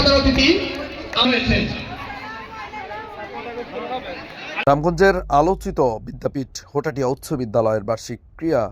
প্রধান অতিথি রামগঞ্জের আলোচিত বিদ্যাপীঠ হোটাটিয়া উচ্চ বিদ্যালয়ের বার্ষিক ক্রীড়া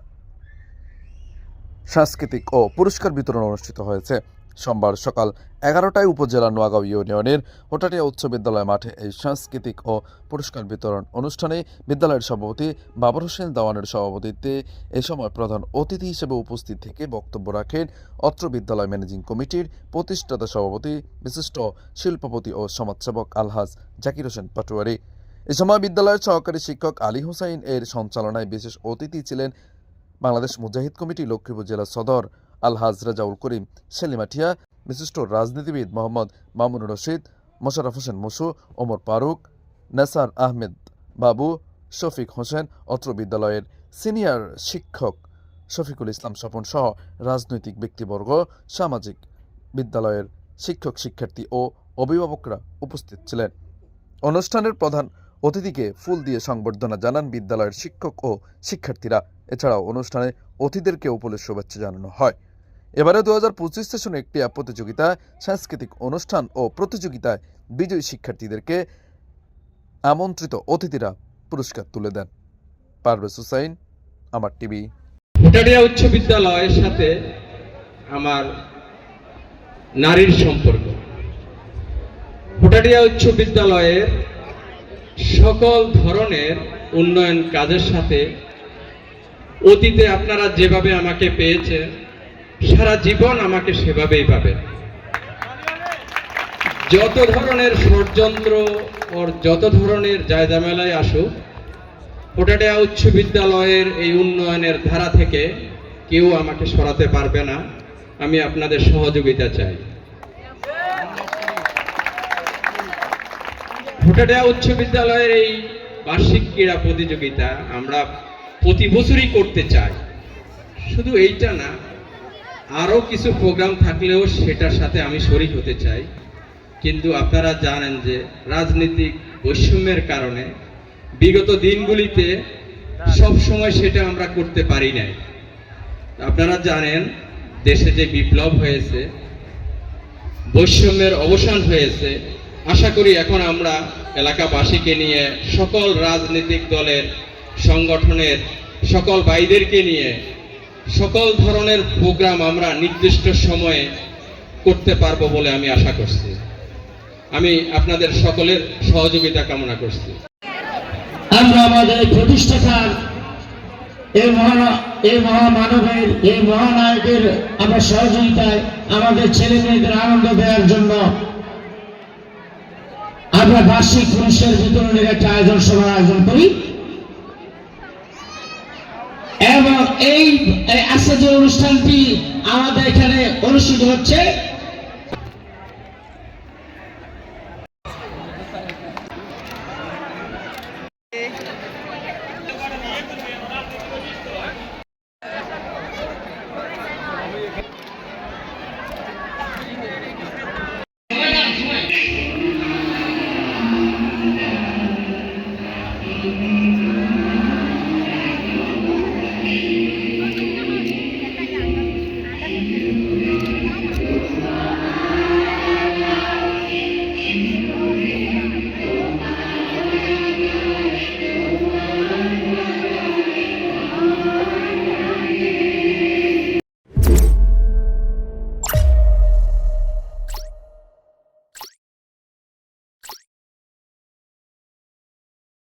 সাংস্কৃতিক ও পুরস্কার বিতরণ অনুষ্ঠিত হয়েছে। সোমবার সকাল 11টায় উপজেলার নোয়াগাঁও ইউনিয়নের হোটাটিয়া উচ্চ বিদ্যালয় মাঠে এই সাংস্কৃতিক ও পুরস্কার বিতরণ অনুষ্ঠানে বিদ্যালয়ের সভাপতি বাবর হোসেন দেওয়ানের সভাপতিত্বে এ সময় প্রধান অতিথি হিসেবে উপস্থিত থেকে বক্তব্য রাখেন অত্র বিদ্যালয় ম্যানেজিং কমিটির প্রতিষ্ঠাতা সভাপতি বিশিষ্ট শিল্পপতি ও সমাজসেবক আলহাজ জাকির হোসেন পাটোয়ারি। এ সময় বিদ্যালয়ের সহকারী শিক্ষক আলী হোসাইন এর সঞ্চালনায় বিশেষ অতিথি ছিলেন বাংলাদেশ মুজাহিদ কমিটি লক্ষ্মীপুর জেলা সদর আলহাজ রাজাউল করিম সেলিমাঠিয়া, বিশিষ্ট রাজনীতিবিদ মোহাম্মদ মামুনুর রশিদ, মোশাররফ হোসেন মুসু, ওমর ফারুক, নেসার আহমেদ বাবু, শফিক হোসেন, অত্র বিদ্যালয়ের সিনিয়র শিক্ষক শফিকুল ইসলাম স্বপন সহ রাজনৈতিক ব্যক্তিবর্গ, সামাজিক বিদ্যালয়ের শিক্ষক শিক্ষার্থী ও অভিভাবকরা উপস্থিত ছিলেন। অনুষ্ঠানের প্রধান অতিথিকে ফুল দিয়ে সংবর্ধনা জানান বিদ্যালয়ের শিক্ষক ও শিক্ষার্থীরা। এছাড়াও অনুষ্ঠানে অতিথিদেরকে উপলে শুভেচ্ছা জানানো হয়। এবারে 2025 সেশনে একটি প্রতিযোগিতা, সাংস্কৃতিক অনুষ্ঠান ও প্রতিযোগিতায় বিজয়ী শিক্ষার্থীদেরকে আমন্ত্রিত অতিথিরা পুরস্কার তুলে দেন। পারভেজ হুসাইন, আমার টিভি। হোটাটিয়া উচ্চ বিদ্যালয়ের সাথে আমার নারীর সম্পর্ক। হোটাটিয়া উচ্চ বিদ্যালয়ের সকল ধরনের উন্নয়ন কাজের সাথে অতীতে আপনারা যেভাবে আমাকে পেয়েছেন সারা জীবন আমাকে সেভাবেই পাবেন। যত ধরনের ষড়যন্ত্র ওর যত ধরনের জায়জামেলায় আসুক, হোটাটিয়া উচ্চ বিদ্যালয়ের এই উন্নয়নের ধারা থেকে কেউ আমাকে সরাতে পারবে না। আমি আপনাদের সহযোগিতা চাই। হোটাটিয়া উচ্চ বিদ্যালয়ের এই বার্ষিক ক্রীড়া প্রতিযোগিতা আমরা প্রতি বছরই করতে চাই। শুধু এইটা না, আরও কিছু প্রোগ্রাম থাকলেও সেটার সাথে আমি শরিক হতে চাই। কিন্তু আপনারা জানেন যে রাজনৈতিক বৈষম্যের কারণে বিগত দিনগুলিতে সব সময় সেটা আমরা করতে পারি নাই। আপনারা জানেন দেশে যে বিপ্লব হয়েছে, বৈষম্যের অবসান হয়েছে। আশা করি এখন আমরা এলাকাবাসীকে নিয়ে, সকল রাজনৈতিক দলের সংগঠনের সকল ভাইদেরকে নিয়ে সকল ধরনের প্রোগ্রাম আমরা নির্দিষ্ট সময়ে করতে পারবো বলে আমি আশা করছি। আমি আপনাদের সকলের সহযোগিতা কামনা করছি। আমরা আমাদের প্রতিষ্ঠাতার এই মহামানবের, এই মহানায়কের আমরা সহযোগিতায় আমাদের ছেলে মেয়েদের আনন্দ দেওয়ার জন্য আমরা বার্ষিক পুরস্কার বিতরণের একটা সভার আয়োজন করি। এবং এই আজকে যে অনুষ্ঠানটি আমাদের এখানে অনুষ্ঠিত হচ্ছে,